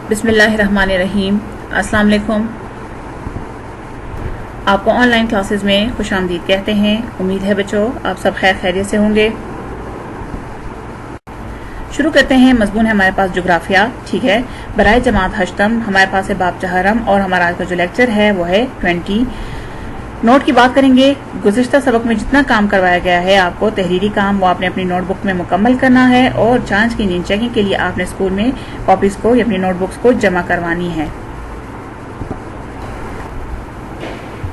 بسم اللہ الرحمن الرحیم۔ السلام علیکم۔ آپ کو آن لائن کلاسز میں خوش آمدید کہتے ہیں۔ امید ہے بچوں آپ سب خیر خیریت سے ہوں گے۔ شروع کرتے ہیں۔ مضمون ہے ہمارے پاس جغرافیہ، ٹھیک ہے۔ برائے جماعت ہشتم ہمارے پاس ہے باب چہارم، اور ہمارا آج کا جو لیکچر ہے وہ ہے 20۔ نوٹ کی بات کریں گے۔ گزشتہ سبق میں جتنا کام کروایا گیا ہے آپ کو تحریری کام، وہ آپ نے اپنی نوٹ بک میں مکمل کرنا ہے، اور جانچ کی چیکنگ کے لیے آپ نے اسکول میں کاپیز کو یا اپنی نوٹ بکس کو جمع کروانی ہے۔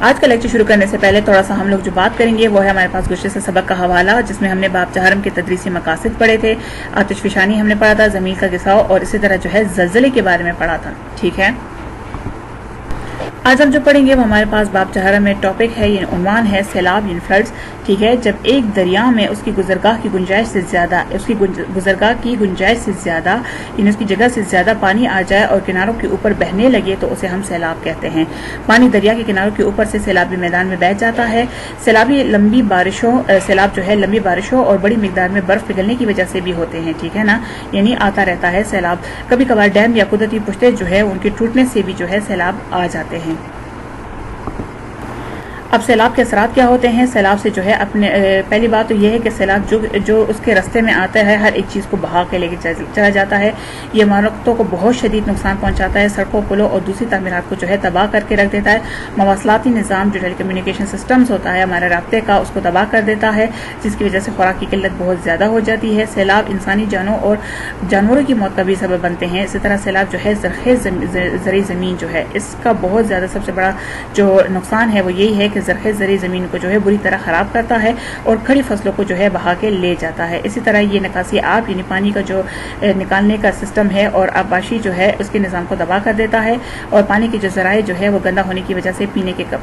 آج کا لیکچر شروع کرنے سے پہلے تھوڑا سا ہم لوگ جو بات کریں گے وہ ہے ہمارے پاس گزشتہ سبق کا حوالہ، جس میں ہم نے باب چہارم کے تدریسی مقاصد پڑھے تھے، آتش فشانی ہم نے پڑھا تھا، زمین کا گساؤ، اور اسی طرح جو ہے زلزلے کے بارے میں پڑھا تھا، ٹھیک ہے۔ آج ہم جو پڑھیں گے وہ ہمارے پاس باب چہارم میں ٹاپک ہے، یعنی عنوان ہے سیلاب یعنی فلڈز، ٹھیک ہے۔ جب ایک دریا میں اس کی گزرگاہ کی گنجائش سے زیادہ یعنی اس کی جگہ سے زیادہ پانی آ جائے اور کناروں کے اوپر بہنے لگے تو اسے ہم سیلاب کہتے ہیں۔ پانی دریا کے کناروں کے اوپر سے سیلابی میدان میں بہہ جاتا ہے۔ سیلاب جو ہے لمبی بارشوں اور بڑی مقدار میں برف پگھلنے کی وجہ سے بھی ہوتے ہیں، ٹھیک ہے نا، یعنی آتا رہتا ہے سیلاب۔ کبھی کبھار ڈیم یا قدرتی پشتے جو ہے ان کے ٹوٹنے سے بھی جو ہے سیلاب آ جاتے ہیں۔ اب سیلاب کے اثرات کیا ہوتے ہیں؟ سیلاب سے جو ہے پہلی بات تو یہ ہے کہ سیلاب جو اس کے رستے میں آتا ہے ہر ایک چیز کو بہا کے لے کے چلا جاتا ہے۔ یہ عمارتوں کو بہت شدید نقصان پہنچاتا ہے، سڑکوں، پلوں اور دوسری تعمیرات کو جو ہے تباہ کر کے رکھ دیتا ہے۔ مواصلاتی نظام جو ٹیلی کمیونیکیشن سسٹمز ہوتا ہے ہمارے رابطے کا، اس کو تباہ کر دیتا ہے، جس کی وجہ سے خوراک کی قلت بہت زیادہ ہو جاتی ہے۔ سیلاب انسانی جانوں اور جانوروں کی موت کا بھی سبب بنتے ہیں۔ اسی طرح سیلاب جو ہے زرعی زمین جو ہے اس کا بہت زیادہ سب سے بڑا جو نقصان ہے وہ یہی ہے کہ زرعی زمین کو جو ہے بری طرح خراب کرتا ہے اور کھڑی فصلوں کو جو ہے بہا کے لے جاتا ہے۔ اسی طرح یہ نکاسی آب یعنی پانی کا جو نکالنے کا سسٹم ہے اور آبپاشی جو ہے اس کے نظام کو تباہ کر دیتا ہے، اور پانی کے جو ذرائع جو ہے وہ گندا ہونے کی وجہ سے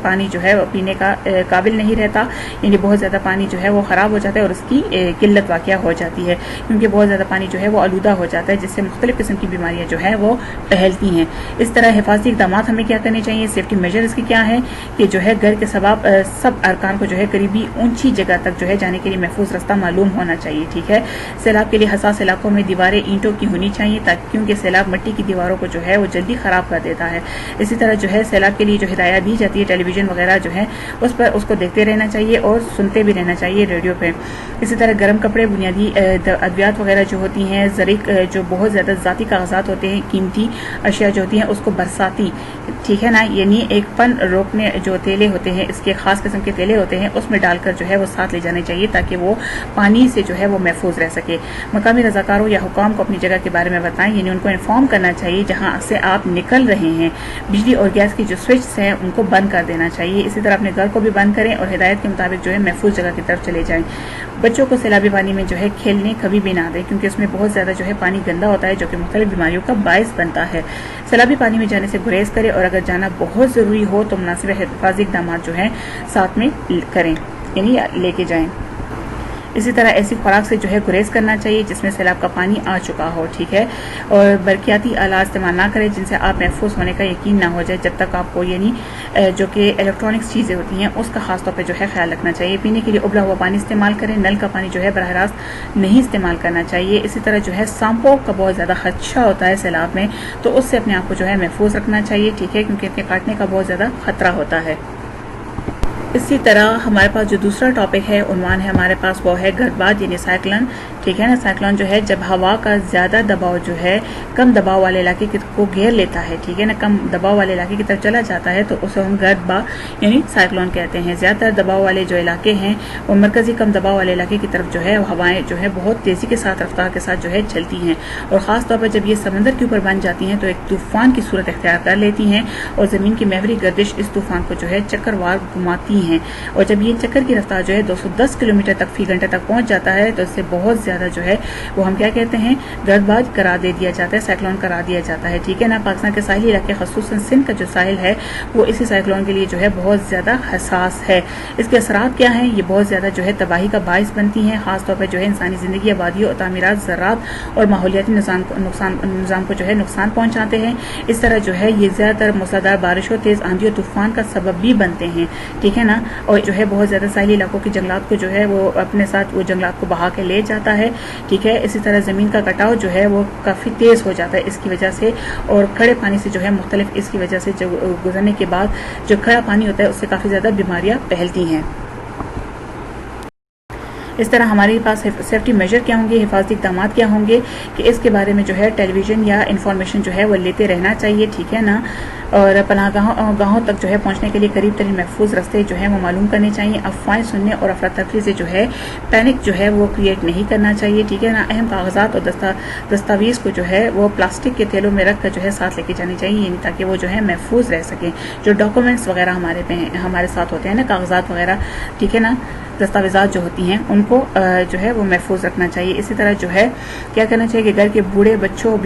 پانی جو ہے وہ پینے کا قابل نہیں رہتا، یعنی بہت زیادہ پانی جو ہے وہ خراب ہو جاتا ہے اور اس کی قلت واقع ہو جاتی ہے، کیونکہ بہت زیادہ پانی جو ہے وہ آلودہ ہو جاتا ہے، جس سے مختلف قسم کی بیماریاں جو ہے وہ پھیلتی ہیں۔ اس طرح حفاظتی اقدامات ہمیں کیا کرنے چاہیے؟ سیفٹی میجرز کی کیا ہیں کہ جو ہے گھر کے سب ارکان کو جو ہے قریبی اونچی جگہ تک جو ہے جانے کے لیے محفوظ رستہ معلوم ہونا چاہیے، ٹھیک ہے۔ سیلاب کے لیے حساس علاقوں میں دیواریں اینٹوں کی ہونی چاہیے، کیونکہ سیلاب مٹی کی دیواروں کو جو ہے وہ جلدی خراب کر دیتا ہے۔ اسی طرح جو ہے سیلاب کے لیے جو ہدایات دی جاتی ہے ٹیلی ویژن وغیرہ جو ہے اس کو دیکھتے رہنا چاہیے اور سنتے بھی رہنا چاہیے ریڈیو پہ۔ اسی طرح گرم کپڑے، بنیادی ادویات وغیرہ جو ہوتی ہیں، جو بہت زیادہ ذاتی کاغذات ہوتے ہیں، قیمتی اشیاء جو ہوتی ہیں اس کو برساتی، ٹھیک ہے نا، یعنی ایک پن روکنے جو تیلے ہوتے ہیں، اس کے خاص قسم کے تیلے ہوتے ہیں، اس میں ڈال کر جو ہے وہ ساتھ لے جانے چاہیے تاکہ وہ پانی سے جو ہے وہ محفوظ رہ سکے۔ مقامی رضاکاروں یا حکام کو اپنی جگہ کے بارے میں بتائیں، یعنی ان کو انفارم کرنا چاہیے جہاں سے آپ نکل رہے ہیں۔ بجلی اور گیس کی جو سوئچز ہیں ان کو بند کر دینا چاہیے۔ اسی طرح اپنے گھر کو بھی بند کریں اور ہدایت کے مطابق جو ہے محفوظ جگہ کی طرف چلے جائیں۔ بچوں کو سیلابی پانی میں جو ہے کھیلنے کبھی بھی نہ دیں، کیونکہ اس میں بہت زیادہ جو ہے پانی گندا ہوتا ہے جو کہ مختلف بیماریوں کا باعث بنتا ہے۔ سیلابی پانی میں جانے سے گریز کریں، اور اگر جانا بہت ضروری ہو تو مناسب حفاظتی اقدامات جو ہیں ساتھ میں کریں، یعنی لے کے جائیں۔ اسی طرح ایسی خوراک سے جو ہے گریز کرنا چاہیے جس میں سیلاب کا پانی آ چکا ہو، ٹھیک ہے، اور برقیاتی آلات استعمال نہ کریں جن سے آپ محفوظ ہونے کا یقین نہ ہو جائے جب تک آپ کو، یعنی جو کہ الیکٹرانکس چیزیں ہوتی ہیں اس کا خاص طور پہ جو ہے خیال رکھنا چاہیے۔ پینے کے لیے ابلا ہوا پانی استعمال کریں، نل کا پانی جو ہے براہ راست نہیں استعمال کرنا چاہیے۔ اسی طرح جو ہے سانپوں کا بہت زیادہ خدشہ ہوتا ہے سیلاب میں، تو اس سے اپنے آپ کو جو ہے محفوظ رکھنا چاہیے، ٹھیک ہے، کیونکہ ان کے کاٹنے کا بہت زیادہ خطرہ ہوتا ہے۔ اسی طرح ہمارے پاس جو دوسرا ٹاپک ہے، عنوان ہے ہمارے پاس وہ ہے گردباد یعنی سائیکلون، ٹھیک ہے نا۔ سائیکلون جو ہے جب ہوا کا زیادہ دباؤ جو ہے کم دباؤ والے علاقے کو گھیر لیتا ہے، ٹھیک ہے نا، کم دباؤ والے علاقے کی طرف چلا جاتا ہے تو اسے ہم گردباد یعنی سائیکلون کہتے ہیں۔ زیادہ تر دباؤ والے جو علاقے ہیں وہ مرکزی کم دباؤ والے علاقے کی طرف جو ہے ہوائیں جو ہے بہت تیزی کے ساتھ، رفتار کے ساتھ جو ہے چلتی ہیں، اور خاص طور پر جب یہ سمندر کے اوپر بن جاتی ہیں تو ایک طوفان کی صورت اختیار کر لیتی ہیں، اور زمین کی محوری گردش اس طوفان کو جو ہے چکر وار گھماتی ہیں، اور جب یہ چکر کی رفتار جو ہے 210 کلومیٹر تک فی گھنٹہ تک پہنچ جاتا ہے تو اس سے بہت زیادہ جو ہے وہ ہم کیا کہتے ہیں، گردباد قرار دے دیا جاتا ہے، سائیکلون قرار دیا جاتا ہے، ٹھیک ہے نا۔ پاکستان کے ساحلی علاقے خصوصاً سندھ کا جو ساحل ہے وہ اسی سائیکلون کے لیے جو ہے بہت زیادہ حساس ہے۔ اس کے اثرات کیا ہیں؟ یہ بہت زیادہ جو ہے تباہی کا باعث بنتی ہیں، خاص طور پر جو ہے انسانی زندگی، آبادیوں اور تعمیرات، زراعت اور ماحولیاتی نظام کو جو ہے نقصان پہنچاتے ہیں۔ اس طرح جو ہے یہ زیادہ تر موسلادھار بارشوں، تیز آندھی اور طوفان کا سبب بھی بنتے ہیں، ٹھیک ہے نا. اور جو ہے بہت زیادہ ساحلی علاقوں کے جنگلات کو جو ہے وہ اپنے ساتھ وہ جنگلات کو بہا کے لے جاتا ہے. ٹھیک ہے. اسی طرح زمین کا کٹاؤ جو ہے وہ کافی تیز ہو جاتا ہے اس کی وجہ سے, اور کھڑے پانی سے جو ہے مختلف اس کی وجہ سے جو گزرنے کے بعد جو کھڑا پانی ہوتا ہے اس سے کافی زیادہ بیماریاں پھیلتی ہیں. اس طرح ہمارے پاس سیفٹی میجر کیا ہوں گے, حفاظتی اقدامات کیا ہوں گے کہ اس کے بارے میں جو ہے ٹیلی ویژن یا انفارمیشن جو ہے وہ لیتے رہنا چاہیے. ٹھیک ہے نا. اور پناہ گاہوں تک جو ہے پہنچنے کے لیے قریب ترین محفوظ راستے جو ہیں وہ معلوم کرنے چاہیے. افواہیں سننے اور افراتفری سے جو ہے پینک جو ہے وہ کریٹ نہیں کرنا چاہیے. ٹھیک ہے نا. اہم کاغذات اور دستاویز کو جو ہے وہ پلاسٹک کے تھیلوں میں رکھ کر جو ہے ساتھ لے کے جانی چاہیے, یعنی تاکہ وہ جو ہے محفوظ رہ سکیں. جو ڈاکومنٹس وغیرہ ہمارے ساتھ ہوتے ہیں نا, کاغذات وغیرہ, ٹھیک ہے نا, دستاویزات جو ہوتی ہیں ان کو جو ہے وہ محفوظ رکھنا چاہیے. اسی طرح جو ہے کیا کرنا چاہیے کہ گھر کے بوڑھے, بچوں,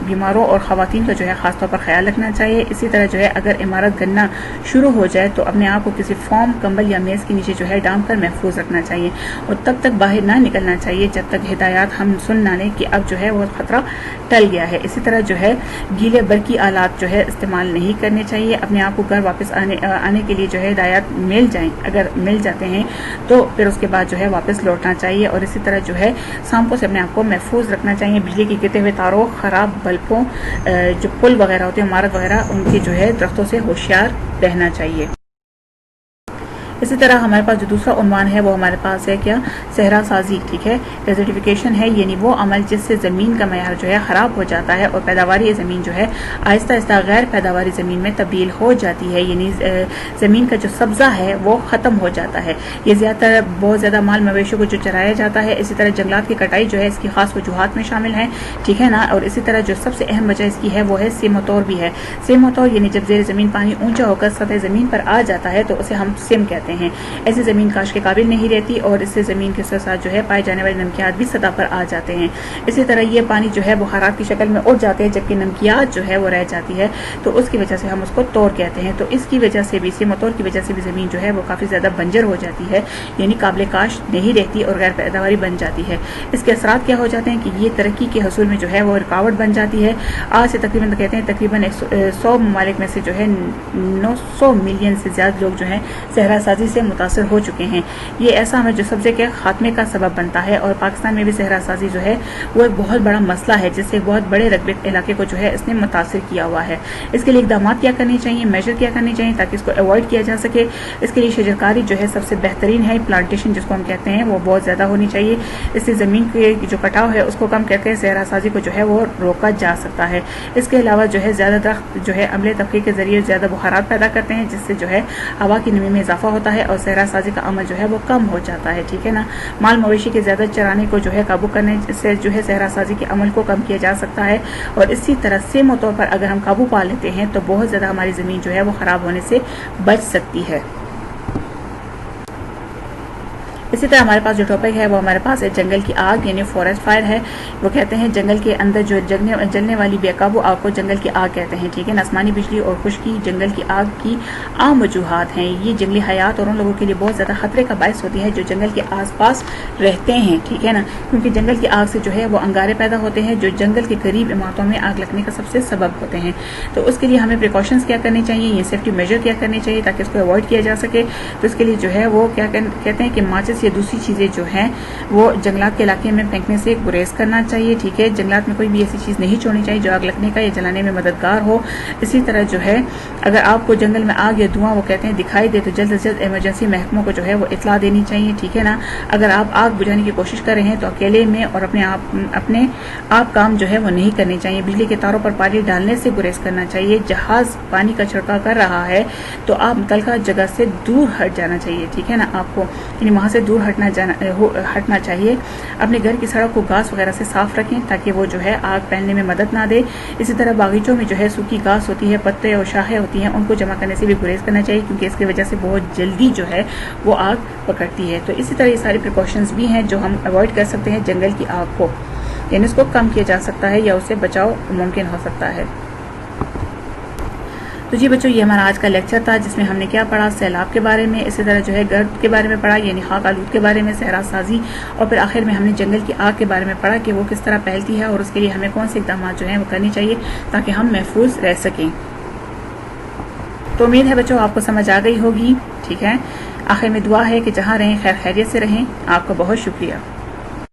بیماروں اور خواتین کا جو ہے خاص طور پر خیال رکھنا چاہیے. اسی طرح جو ہے اگر عمارت گرنا شروع ہو جائے تو اپنے آپ کو کسی فارم, کمبل یا میز کے نیچے جو ہے ڈال کر محفوظ رکھنا چاہیے, اور تب تک باہر نہ نکلنا چاہیے جب تک ہدایات ہم سن نہ لیں کہ اب جو ہے وہ خطرہ ٹل گیا ہے. اسی طرح جو ہے گیلے برقی آلات جو ہے استعمال نہیں کرنے چاہیے. اپنے آپ کو گھر واپس آنے کے لیے جو ہے ہدایات مل جائیں, اگر مل جاتے ہیں تو پھر اس کے بعد جو ہے واپس لوٹنا چاہیے. اور اسی طرح جو ہے سانپوں سے اپنے آپ کو محفوظ رکھنا چاہیے. بجلی کے گرتے ہوئے تاروں, خراب بلبوں, جو پل وغیرہ ہوتے ہیں, عمارت وغیرہ, ان کے جو ہے درختوں سے ہوشیار رہنا چاہیے. اسی طرح ہمارے پاس جو دوسرا عنوان ہے وہ ہمارے پاس ہے کیا, صحرا سازی. ٹھیک ہے. ڈیزرٹیفیکیشن ہے, یعنی وہ عمل جس سے زمین کا معیار جو ہے خراب ہو جاتا ہے اور پیداواری زمین جو ہے آہستہ آہستہ غیر پیداواری زمین میں تبدیل ہو جاتی ہے, یعنی زمین کا جو سبزہ ہے وہ ختم ہو جاتا ہے. یہ بہت زیادہ مال مویشیوں کو جو چرایا جاتا ہے. اسی طرح جنگلات کی کٹائی جو ہے اس کی خاص وجوہات میں شامل ہے. ٹھیک ہے نا. اور اسی طرح جو سب سے اہم وجہ اس کی ہے وہ ہے سیم و تور بھی ہے. سیم و تور یعنی جب زیر زمین پانی اونچا ہو کر سطح زمین پر آ جاتا ہے تو اسے ہم سم کہتے ہیں. ایسی زمین کاشت کے قابل نہیں رہتی اور اس سے زمین کے ساتھ جو ہے پائے جانے والے نمکیات بھی سطح پر آ جاتے ہیں. اسی طرح یہ پانی جو ہے بخارات کی شکل میں اڑ جاتے ہیں جبکہ نمکیات جو ہے وہ رہ جاتی ہے, تو اس کی وجہ سے ہم اس کو تور کہتے ہیں. تو اس کی وجہ سے بھی, سیم و تور کی وجہ سے بھی زمین جو ہے وہ کافی زیادہ بنجر ہو جاتی ہے, یعنی قابل کاشت نہیں رہتی اور غیر پیداواری بن جاتی ہے. اس کے اثرات کیا ہو جاتے ہیں کہ یہ ترقی کے حصول میں جو ہے وہ رکاوٹ بن جاتی ہے. آج سے تقریباً 100 ممالک میں سے جو ہے 900 ملین سے زیادہ لوگ جو ہیں صحرا سازی سے متاثر ہو چکے ہیں. یہ ایسا عمل جو سبزے کے خاتمے کا سبب بنتا ہے, اور پاکستان میں بھی صحرا سازی جو ہے وہ ایک بہت بڑا مسئلہ ہے جس سے ایک بہت بڑے رقبے علاقے کو جو ہے اس نے متاثر کیا ہوا ہے. اس کے لیے اقدامات کیا کرنے چاہیے, میجر کیا کرنے چاہیے تاکہ اس کو اوائڈ کیا جا سکے. اس کے لیے شجرکاری جو ہے سب سے بہترین ہے. پلانٹیشن جس کو ہم کہتے ہیں وہ بہت زیادہ ہونی چاہیے. اس سے زمین کے جو کٹاؤ ہے اس کو کم کر کے صحرا سازی کو جو ہے وہ روکا جا سکتا ہے. اس کے علاوہ جو ہے زیادہ درخت جو ہے عملے طبقے کے ذریعے زیادہ بخارات پیدا کرتے ہیں جس سے جو ہے ہوا کی نمی میں اضافہ ہوتا ہے اور صحرا سازی کا عمل جو ہے وہ کم ہو جاتا ہے. ٹھیک ہے نا. مال مویشی کے زیادہ چرانے کو جو ہے قابو کرنے سے جو ہے صحرا سازی کے عمل کو کم کیا جا سکتا ہے. اور اسی طرح سیم طور پر اگر ہم قابو پا لیتے ہیں تو بہت زیادہ ہماری زمین جو ہے وہ خراب ہونے سے بچ سکتی ہے. اسی طرح ہمارے پاس جو ٹاپک ہے وہ ہمارے پاس ہے جنگل کی آگ, یعنی فارسٹ فائر ہے. وہ کہتے ہیں جنگل کے اندر جو جلنے والی بے قابو آگ کو جنگل کی آگ کہتے ہیں. ٹھیک ہے نا. آسمانی بجلی اور خشکی جنگل کی آگ کی عام وجوہات ہیں. یہ جنگلی حیات اور ان لوگوں کے لیے بہت زیادہ خطرے کا باعث ہوتی ہے جو جنگل کے آس پاس رہتے ہیں. ٹھیک ہے نا. کیونکہ جنگل کی آگ سے جو ہے وہ انگارے پیدا ہوتے ہیں جو جنگل کے قریب عمارتوں میں آگ لگنے کا سب سے سبب ہوتے ہیں. تو اس کے لیے ہمیں پریکاشنز کیا کرنے چاہیے, یہ سیفٹی میجر کیا کرنے چاہیے تاکہ اس کو اوائڈ کیا جا سکے. تو اس کے لیے جو ہے وہ کیا کہتے ہیں کہ ماچس یا دوسری چیزیں جو ہیں وہ جنگلات کے علاقے میں پھینکنے سے گریز کرنا چاہیے. ٹھیک ہے. جنگلات میں کوئی بھی ایسی چیز نہیں چھوڑنی چاہیے جو آگ لگنے کا یا جلانے میں مددگار ہو. اسی طرح جو ہے اگر آپ کو جنگل میں آگ یا دھواں وہ کہتے ہیں دکھائی دے تو جلد از جلد ایمرجنسی محکموں کو جو ہے وہ اطلاع دینی چاہیے. ٹھیک ہے نا. اگر آپ آگ بجھانے کی کوشش کر رہے ہیں تو اکیلے میں اور اپنے آپ کام جو ہے وہ نہیں کرنے چاہیے. بجلی کے تاروں پر پانی ڈالنے سے گریز کرنا چاہیے. جہاز پانی کا چھڑکاؤ کر رہا ہے تو آپ متعلقہ جگہ سے دور ہٹ جانا چاہیے. ٹھیک ہے نا. آپ کو یعنی وہاں سے دور ہٹنا چاہیے. اپنے گھر کی سڑک کو گھاس وغیرہ سے صاف رکھیں تاکہ وہ جو ہے آگ پھیلنے میں مدد نہ دے. اسی طرح باغیچوں میں جو ہے سوکھی گھاس ہوتی ہے, پتے اور شاخیں ہوتی ہیں, ان کو جمع کرنے سے بھی گریز کرنا چاہیے کیونکہ اس کی وجہ سے بہت جلدی جو ہے وہ آگ پکڑتی ہے. تو اسی طرح یہ ساری پریکاشنز بھی ہیں جو ہم اوائڈ کر سکتے ہیں جنگل کی آگ کو, یعنی اس کو کم کیا جا سکتا ہے یا اس سے بچاؤ ممکن ہو سکتا ہے. تو جی بچوں یہ ہمارا آج کا لیکچر تھا جس میں ہم نے کیا پڑھا, سیلاب کے بارے میں, اسی طرح جو ہے گرد کے بارے میں پڑھا یعنی خاک آلود کے بارے میں, صحرا سازی, اور پھر آخر میں ہم نے جنگل کی آگ کے بارے میں پڑھا کہ وہ کس طرح پھیلتی ہے اور اس کے لیے ہمیں کون سے اقدامات جو ہیں وہ کرنے چاہیے تاکہ ہم محفوظ رہ سکیں. تو امید ہے بچوں آپ کو سمجھ آ گئی ہوگی. ٹھیک ہے, آخر میں دعا ہے کہ جہاں رہیں خیر خیریت سے رہیں. آپ کا بہت شکریہ.